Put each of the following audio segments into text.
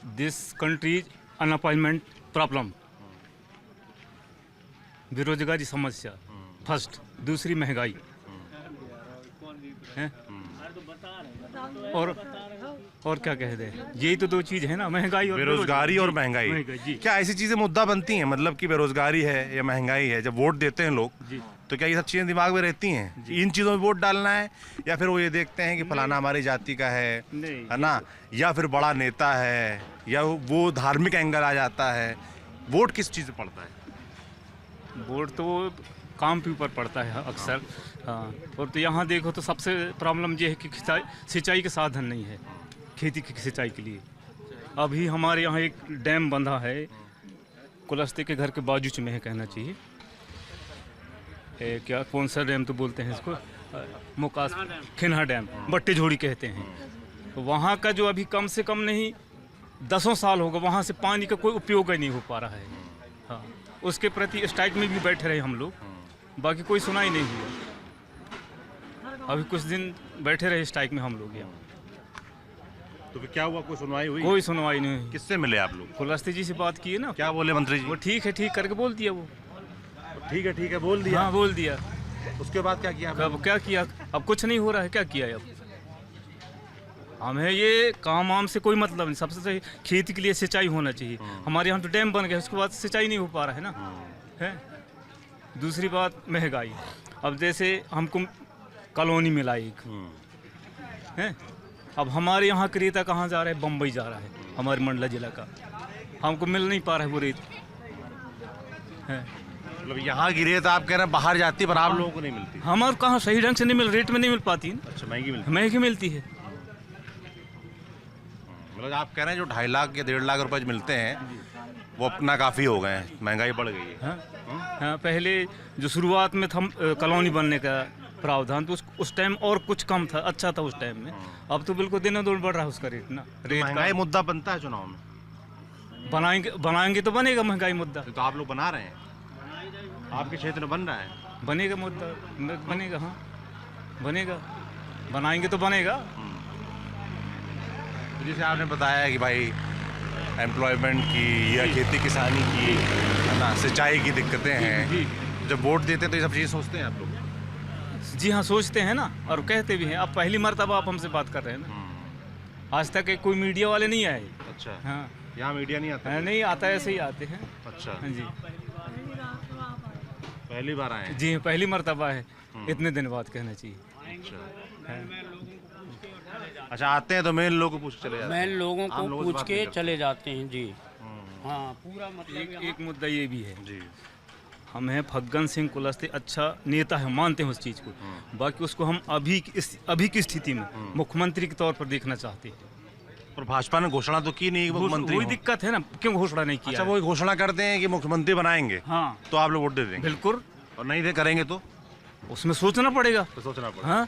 This country unemployment problem, बेरोजगारी समस्या first, दूसरी महंगाई है, और क्या कहते हैं, यही तो दो चीज है ना, महंगाई और बेरोजगारी और महंगाई। जी। क्या ऐसी चीजें मुद्दा बनती हैं, मतलब कि बेरोजगारी है या महंगाई है, जब वोट देते हैं लोग जी। तो क्या ये सब चीजें दिमाग में रहती हैं, इन चीजों में वोट डालना है, या फिर वो ये देखते हैं कि फलाना हमारी जाति का है ना, या फिर बड़ा नेता है, या वो धार्मिक एंगल आ जाता है, वोट किस चीज पे पड़ता है? वोट तो काम के ऊपर पड़ता है अक्सर। हाँ, और तो यहाँ देखो तो सबसे प्रॉब्लम ये है कि सिंचाई के साधन नहीं है खेती की सिंचाई के लिए। अभी हमारे यहाँ एक डैम बंधा है, कुलस्ते के घर के बाजू में है कहना चाहिए, क्या कौन सा डैम तो बोलते हैं इसको, मुकास खिन्हा डैम, बट्टे झोड़ी कहते हैं। तो वहाँ का जो अभी कम से कम नहीं 10 साल होगा, वहाँ से पानी का कोई उपयोग ही नहीं हो पा रहा है। हाँ, उसके प्रति स्ट्राइक में भी बैठे रहे हम लोग, बाकी कोई सुनाई नहीं हुआ। अभी कुछ दिन बैठे रहे स्ट्राइक में हम लोग यहाँ। तो फिर क्या हुआ, कोई सुनवाई हुई? कोई सुनवाई नहीं हुई। किससे मिले आप लोग? कुलस्ते जी से बात की है ना। क्या बोले मंत्री जी? वो ठीक है ठीक करके बोल दिया, वो ठीक है बोल दिया। हाँ बोल दिया। उसके बाद क्या किया? अब क्या किया, अब कुछ नहीं हो रहा है, क्या किया अब? हमें ये काम वाम से कोई मतलब नहीं, सबसे सही खेती के लिए सिंचाई होना चाहिए। हमारे यहाँ तो डैम बन गया, उसके बाद सिंचाई नहीं हो पा रहा है ना, है। दूसरी बात महंगाई। अब जैसे हमको कॉलोनी मिला एक है, अब हमारे यहाँ का रेता कहाँ जा रहा है, बम्बई जा रहा है, हमारे मंडला जिला का, हमको मिल नहीं पा रहा है वो रेत है। मतलब यहाँ की रेत आप कह रहे हैं बाहर जाती है, पर आप लोगों को नहीं मिलती? हमारे कहाँ सही ढंग से नहीं मिल, रेट में नहीं मिल पाती। अच्छा, महंगी मिलती है। मतलब आप कह रहे हैं जो 2.5 लाख या 1.5 लाख रुपए मिलते हैं वो अपना काफ़ी हो गए हैं, महंगाई बढ़ गई है। हाँ, पहले जो शुरुआत में था कॉलोनी बनने का प्रावधान, तो उस टाइम और कुछ कम था, अच्छा था उस टाइम में। अब तो बिल्कुल दिनों दिन बढ़ रहा है उसका रेट ना। रेट महंगाई मुद्दा बनता है चुनाव में? बनाएंगे तो बनेगा महंगाई मुद्दा। तो आप लोग बना रहे हैं, आपके क्षेत्र में बन रहा है? बनेगा मुद्दा, बनेगा। हाँ बनेगा, बनाएंगे तो बनेगा। जैसे आपने बताया कि भाई एम्प्लॉयमेंट की या खेती किसानी की, है ना, सिंचाई की दिक्कतें हैं, जब वोट देते हैं तो ये सब चीज़ें सोचते हैं आप लोग? जी हाँ, सोचते हैं ना, और कहते भी हैं। अब पहली मर्तबा आप हमसे बात कर रहे हैं ना, आज तक कोई मीडिया वाले नहीं आए। अच्छा। हाँ, यहाँ मीडिया नहीं आता? नहीं आता, ऐसे ही आते हैं। अच्छा। हाँ जी, पहली बार आए हैं? जी पहली मर्तबा है, इतने दिन बाद कहना चाहिए। अच्छा, आते हैं तो मेन लोगों को पूछ चले जाते हैं? मेन लोगों को पूछ के चले जाते हैं जी। हाँ, पूरा मतलब एक मुद्दा ये भी है जी, हम हैं फग्गन सिंह कुलस्ते अच्छा नेता है, मानते हैं उस चीज़ को, बाकी उसको हम अभी की स्थिति में मुख्यमंत्री के तौर पर देखना चाहते हैं। पर भाजपा ने घोषणा तो की नहीं मुख्यमंत्री। वही दिक्कत है ना, क्यों घोषणा नहीं किया? अच्छा, वो घोषणा करते हैं कि मुख्यमंत्री बनाएंगे, हाँ, तो आप लोग वोट दे देंगे? बिल्कुल। और नहीं दे करेंगे तो उसमें सोचना पड़ेगा। तो सोचना पड़ेगा। हाँ,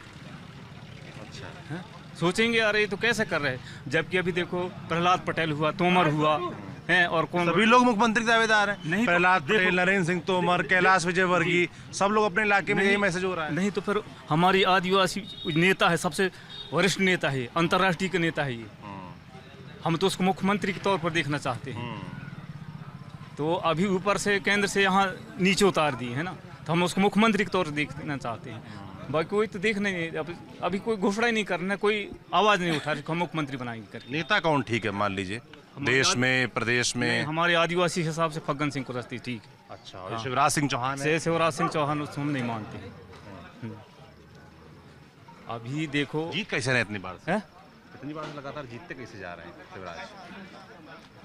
अच्छा। हाँ? सोचेंगे अरे ये तो कैसे कर रहे हैं, जबकि अभी देखो प्रहलाद पटेल हुआ, तोमर हुआ है, और कौन, सभी लोग मुख्यमंत्री के दावेदार हैं। नहीं तो प्रहलाद पटेल, नरेंद्र सिंह तोमर, कैलाश विजयवर्गीय, सब लोग अपने इलाके में यही मैसेज हो रहा है। नहीं तो फिर हमारी आदिवासी नेता है, सबसे वरिष्ठ नेता है, अंतर्राष्ट्रीय का नेता है ये, हम तो उसको मुख्यमंत्री के तौर पर देखना चाहते हैं। तो अभी ऊपर से केंद्र से यहाँ नीचे उतार दिए है ना, तो हम उसको मुख्यमंत्री के तौर पर देखना चाहते हैं। बाकी कोई तो देख नहीं, अभी कोई घोषणा ही नहीं करना, कोई आवाज़ नहीं उठा रही हम मुख्यमंत्री बनाएंगे करके। नेता कौन ठीक है मान लीजिए, देश में, प्रदेश में? हमारे आदिवासी के हिसाब से फग्गन सिंह कुलस्ते ठीक है। अच्छा, और शिवराज सिंह चौहान है? शिवराज सिंह चौहान उसको हम नहीं मानते हैं। अभी देखो जीत कैसे रहे इतनी बार से? है? इतनी बार से लगातार जीतते कैसे जा रहे हैं शिवराज?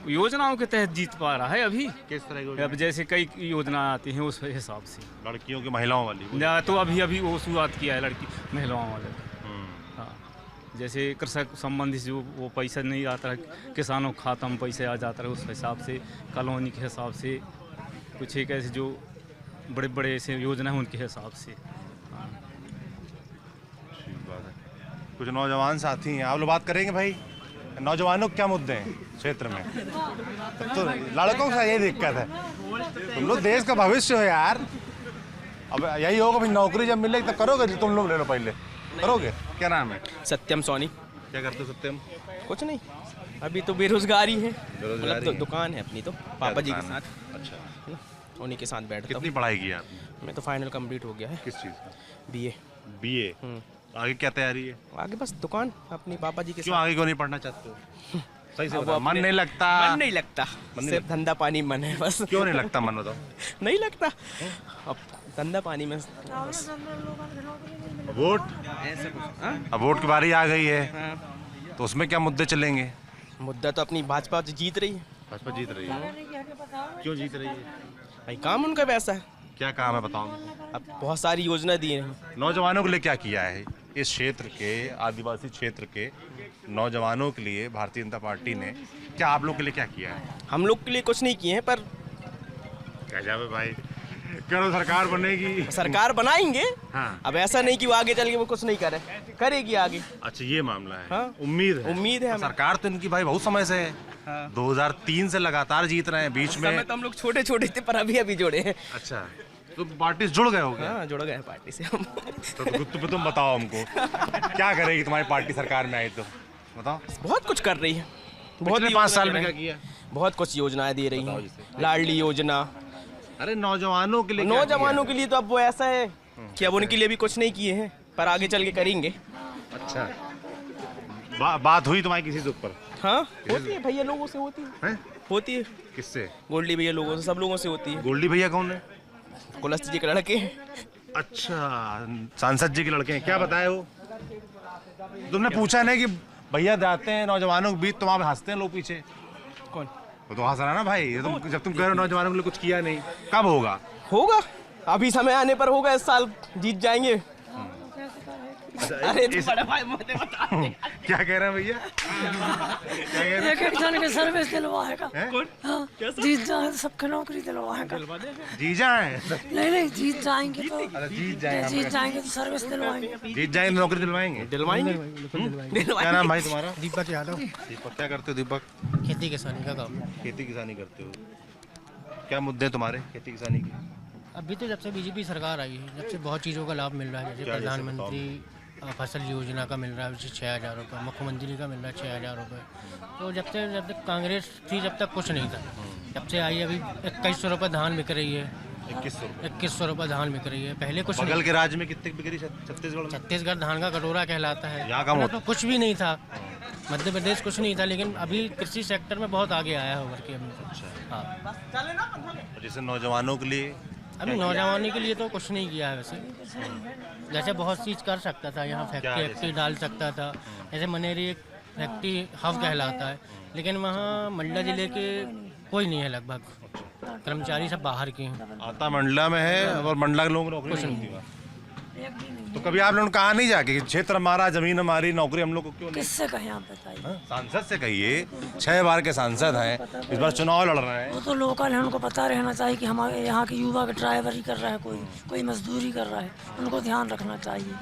योजनाओं के तहत जीत पा रहा है अभी। किस तरह की? अब जैसे कई योजना आती हैं उस हिसाब से, लड़कियों की, महिलाओं वाली? या तो अभी वो शुरुआत किया है लड़की महिलाओं वाले। हाँ, जैसे कृषक संबंधी जो वो पैसा नहीं आता है, किसानों के खाता में पैसे आ जाता है, उस हिसाब से कॉलोनी के हिसाब से कुछ एक ऐसे जो बड़े बड़े ऐसे योजना है उनके हिसाब से। हाँ, ठीक बात है। कुछ नौजवान साथी हैं, आप लोग बात करेंगे भाई, नौजवानों के क्या मुद्दे हैं क्षेत्र में? तो लड़कों का यही दिक्कत है, तुम लोग देश का भविष्य हो यार। अब यही होगा भाई, नौकरी जब मिलेगी तो करोगे, तुम लोग ले लो पहले, करोगे? क्या नाम है? सत्यम सोनी। क्या करते हो सत्यम? कुछ नहीं, अभी तो बेरोजगारी है, बेरोजगारी मतलब है। दुकान है अपनी, तो पापा जी के दुकान है? साथ अच्छा, उन्हीं के साथ बैठता कितनी हूँ। पढ़ाई की है आपने? मैं तो फाइनल कंप्लीट हो गया है, किस चीज़ का? बीए। बीए। आगे क्या तैयारी है? आगे बस दुकान अपनी पापा जी के क्यों साथ। आगे क्यों नहीं पढ़ना चाहते हो? सही से अब बताओ, मन अपने- नहीं लगता? मन नहीं लगता, नहीं सिर्फ धंधा पानी मन है बस। क्यों नहीं लगता मन बताओ? नहीं लगता, अब धंधा पानी में वोट, ऐसा कुछ। हाँ? अब वोट की बारी आ गई है, हाँ। तो उसमें क्या मुद्दे चलेंगे? मुद्दा तो अपनी भाजपा जीत रही है, भाजपा जीत रही है। क्यों जीत रही है? भाई काम उनका वैसा है। क्या काम है बताओ? अब बहुत सारी योजना दी हैं। नौजवानों के लिए क्या किया है? इस क्षेत्र के, आदिवासी क्षेत्र के नौजवानों के लिए भारतीय जनता पार्टी ने क्या आप लोग के लिए क्या किया है? हम लोग के लिए कुछ नहीं किए हैं, पर क्या जावे भाई, करो सरकार बनेगी। सरकार बनाएंगे। हाँ। अब ऐसा नहीं कि वो आगे चल के वो कुछ नहीं करे, करेगी आगे। अच्छा, ये मामला है। हाँ। उम्मीद है। उम्मीद है हमें। सरकार तो इनकी भाई बहुत समय से है। हाँ। 2003 से लगातार जीत रहे हैं, बीच समय में। तो हम लोग छोटे छोटे थे, पर अभी जुड़े हैं। अच्छा, तो पार्टी से जुड़ गए हो क्या? हाँ, जुड़ गए हैं पार्टी से हम। तो तुम बताओ हमको, क्या करेगी तुम्हारी पार्टी सरकार में आई तो? बताओ। बहुत कुछ कर रही है, पिछले ही 5 योजना साल दे में क्या रहे हैं। किया? बहुत कुछ योजनाएं दे रही बताओ हैं, जिसे। लाडली योजना। अरे नौजवानों के लिए क्या नौजवानों के लिए तो अब वो ऐसा है कि अब उनके लिए भी कुछ नहीं किए हैं, पर आगे चल के करेंगे। किया? अच्छा, बात हुई तुम्हारी किसी से ऊपर? हाँ, होती है भैया, लोगों से होती है, हैं? होती है। किससे? गोल्डी भैया लोगों से, सब लोगों से होती है। गोल्डी भैया कौन है? कुलस्ती जी के लड़के हैं। अच्छा, सांसद जी के लड़के हैं। क्या बताए वो? तुमने पूछा नहीं कि भैया जाते हैं नौजवानों के बीच, तो वहाँ पे हंसते हैं लोग पीछे? कौन? वो तो हंस रहा ना भाई, ये तुम जब तुम कह रहे हो नौजवानों के लिए कुछ किया नहीं, कब होगा? होगा, अभी समय आने पर होगा, इस साल जीत जाएंगे। अरे इस- बड़ा भाई मुझे बता दे। क्या कह रहे हैं भैया? क्या कह रहे हैं? एक जन के सर्विस दिलवाएगा। हैं? हाँ, जीत जाए तो सबके नौकरी दिलवाएगा। जीजा है? नहीं जीत जाएंगे तो अच्छा, जीत जाएंगे। जीत जाएंगे तो सर्विस दिलवाएंगे। जीत जाएंगे नौकरी दिलवाएंगे। दिलवाएंगे। क्या नाम भाई तुम्हारा? दीपक यादव। दीपक, क्या करते हो दीपक? खेती किसानी का काम। खेती किसानी करते हो। क्या मुद्दे हैं तुम्हारे खेती किसानी के? अभी तो जब से बीजेपी सरकार आई है, जब से बहुत चीज़ों का लाभ मिल रहा है, जैसे क्या जैसे प्रधानमंत्री फसल योजना का मिल रहा है, 6,000 रुपये, मुख्यमंत्री का मिल रहा है 6,000 रुपये। तो जब तक कांग्रेस थी, जब तक कुछ नहीं था। जब से आई अभी 2100 रुपये धान बिक रही है, 2100 रुपये धान बिक रही है। पहले कुछ बगल नहीं। के राज्य में कितने बिक्री? छत्तीसगढ़ में? छत्तीसगढ़ धान का कटोरा कहलाता है। यहाँ का पहले मोटा। तो कुछ भी नहीं था, मध्य प्रदेश कुछ नहीं था, लेकिन अभी कृषि सेक्टर में बहुत आगे आया है उभर के अभी। हाँ, जैसे नौजवानों के लिए अभी नौजवानी के लिए तो कुछ नहीं किया है वैसे। जैसे बहुत चीज़ कर सकता था, यहाँ फैक्ट्री वैक्ट्री डाल सकता था। जैसे मनेरी एक फैक्ट्री हब कहलाता है, लेकिन वहाँ मंडला जिले के कोई नहीं है, लगभग कर्मचारी सब बाहर के हैं। आता मंडला में है और मंडला के लोगों को नौकरी नहीं मिलती वहाँ। तो कभी आप लोगों ने कहा नहीं जाके कि क्षेत्र हमारा, जमीन हमारी, नौकरी हम लोग को क्यों नहीं? किससे कहें आप बताइए? सांसद से कहिए, 6 बार के सांसद हैं, इस बार चुनाव लड़ रहे हैं। वो तो लोकल है, उनको पता रहना चाहिए कि हमारे यहाँ के युवा का ड्राइवरी कर रहा है, कोई मजदूरी कर रहा है, उनको ध्यान रखना चाहिए।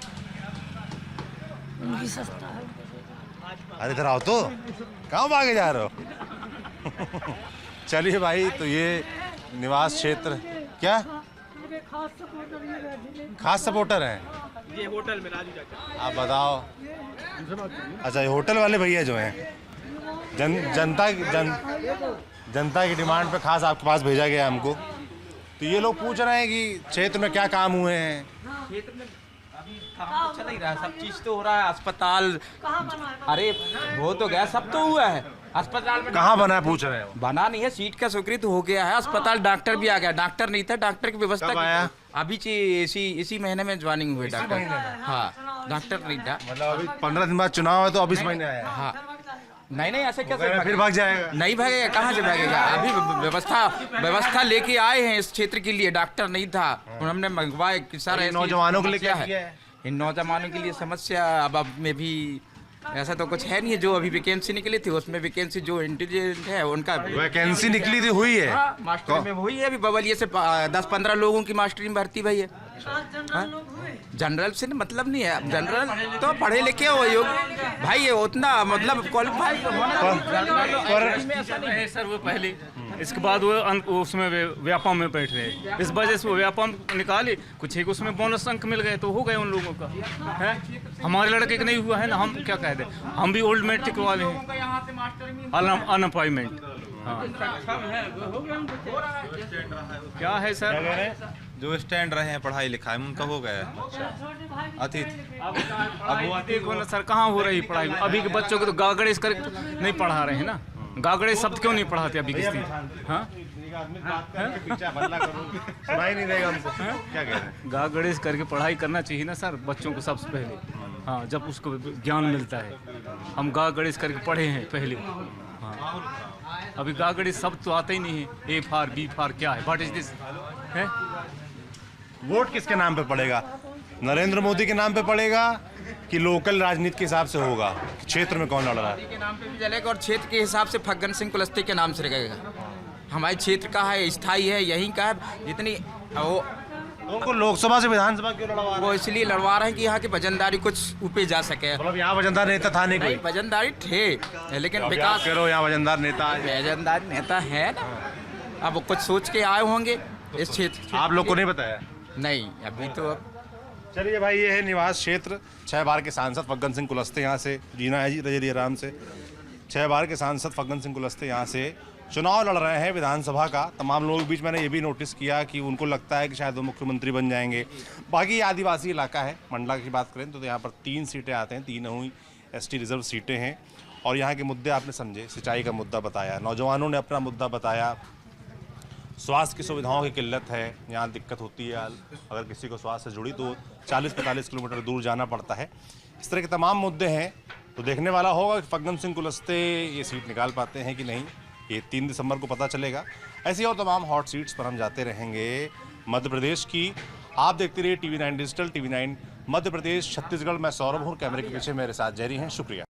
उनकी सस्ता है। अरे इधर आओ तो, कहाँ भागे जा रहे हो? चलिए भाई, तो ये निवास क्षेत्र क्या खास सपोर्टर हैं? ये होटल में राजू जाकर आप बताओ। अच्छा, ये होटल वाले भैया जो हैं, जनता की डिमांड पे खास आपके पास भेजा गया हमको। तो ये लोग पूछ रहे हैं कि क्षेत्र में क्या काम हुए हैं? क्षेत्र में अभी काम तो चल ही रहा है, सब चीज तो हो रहा है। अस्पताल, अरे हो तो गया, सब तो हुआ है। अस्पताल में कहाँ बना है पूछ रहे हो? बना नहीं है, सीट का स्वीकृत हो गया है। अस्पताल, डॉक्टर भी आ गया। डॉक्टर नहीं था, डॉक्टर की व्यवस्था कब आया? अभी इसी महीने में ज्वाइनिंग हुई डॉक्टर। हाँ, डॉक्टर नहीं था। मतलब अभी 15 दिन बाद चुनाव है, तो अब इस महीने आया है। हाँ, नहीं ऐसे कैसे फिर भागेगा? भाग जाएगा। नहीं भागेगा, कहाँ से भागेगा? अभी व्यवस्था लेके आए हैं इस क्षेत्र के लिए। डॉक्टर नहीं था, हमने मंगवाए कि सर ऐसी नौजवानों के लिए क्या समस्या किया है? इन नौजवानों के लिए समस्या अब में भी ऐसा तो कुछ है नहीं है। जो अभी वैकेंसी निकली थी, उसमें वैकेंसी जो इंटेलिजेंट है उनका वैकेंसी निकली थी, हुई है। हाँ, मास्टरी में हुई है। अभी बबलिये से 10-15 लोगों की मास्टरी में भर्ती भई है। जनरल से मतलब नहीं है, अब जनरल तो पढ़े लिखे हो योग्य भाई, ये उतना मतलब क्वालिफाइड पर सर वो पहले इसके बाद वो उसमें व्यापम में बैठ रहे, इस वजह से वो व्यापम निकाले, कुछ एक उसमें बोनस अंक मिल गए तो हो गए उन लोगों का है। हमारे लड़के का नहीं हुआ है ना, हम क्या कह दें, हम भी ओल्ड मैट्रिक वाले हैं, अनएम्प्लॉयमेंट। हाँ क्या है सर, जो स्टैंड रहे हैं पढ़ाई लिखाई में उनका हो गया है। अतिथि अब वो देखो ना सर, कहाँ हो रही पढ़ाई, अभी के बच्चों को तो गागड़े कर नहीं पढ़ा रहे हैं ना, गागड़े शब्द क्यों नहीं पढ़ाते अभी की स्थिति। हाँ सुनाई नहीं देगा हमको, क्या कह रहे हैं? गागड़े करके पढ़ाई करना चाहिए ना सर बच्चों को सबसे पहले। हाँ जब उसको ज्ञान मिलता है, हम गागड़े करके पढ़े हैं पहले। हाँ अभी गागड़े शब्द तो आते ही नहीं है, ए फार बी फार क्या है, व्हाट इज दिस है। वोट किसके नाम पे पड़ेगा, नरेंद्र मोदी के नाम पे पड़ेगा कि लोकल राजनीति के हिसाब से होगा, क्षेत्र में कौन लड़ रहा है? के नाम पे भी चलेगा और क्षेत्र के हिसाब से फग्गन सिंह कुलस्ते के नाम से रहेगा। हमारे क्षेत्र का है, स्थायी है, यहीं का है। जितनी वो उनको लोकसभा से विधानसभा क्यों लड़वा रहे वो इसलिए लड़वा रहे हैं कि यहाँ की वजनदारी कुछ ऊपर जा सके। मतलब यहाँ वजनदार नेता था नहीं नहीं कोई? वजनदारी थे लेकिन अब विकास आप कह रहे हो यहाँ वजनदार नेता है। वजनदार नेता है ना, अब वो कुछ सोच के आए होंगे इस क्षेत्र। आप लोग को नहीं बताया? नहीं अभी तो। चलिए भाई, ये है निवास क्षेत्र। 6 बार के सांसद फग्गन सिंह कुलस्ते यहाँ से जीना है जी, रजिए आराम से। 6 बार के सांसद फग्गन सिंह कुलस्ते यहाँ से चुनाव लड़ रहे हैं विधानसभा का। तमाम लोगों के बीच मैंने ये भी नोटिस किया कि उनको लगता है कि शायद वो मुख्यमंत्री बन जाएंगे। बाकी ये आदिवासी इलाका है। मंडला की बात करें तो यहाँ पर 3 सीटें आते हैं, 3 हुई ST रिजर्व सीटें हैं। और यहाँ के मुद्दे आपने समझे, सिंचाई का मुद्दा बताया, नौजवानों ने अपना मुद्दा बताया, स्वास्थ्य की सुविधाओं की किल्लत है, यहाँ दिक्कत होती है, अगर किसी को स्वास्थ्य से जुड़ी तो 40-45 किलोमीटर दूर जाना पड़ता है। इस तरह के तमाम मुद्दे हैं। तो देखने वाला होगा कि फग्गन सिंह कुलस्ते ये सीट निकाल पाते हैं कि नहीं, ये 3 दिसंबर को पता चलेगा। ऐसी और तमाम हॉट सीट्स पर हम जाते रहेंगे मध्य प्रदेश की। आप देखते रहिए TV9 digital, TV9 Madhya Pradesh Chhattisgarh. मैं सौरभ हूँ, कैमरे के पीछे मेरे साथ जहरी हैं। शुक्रिया।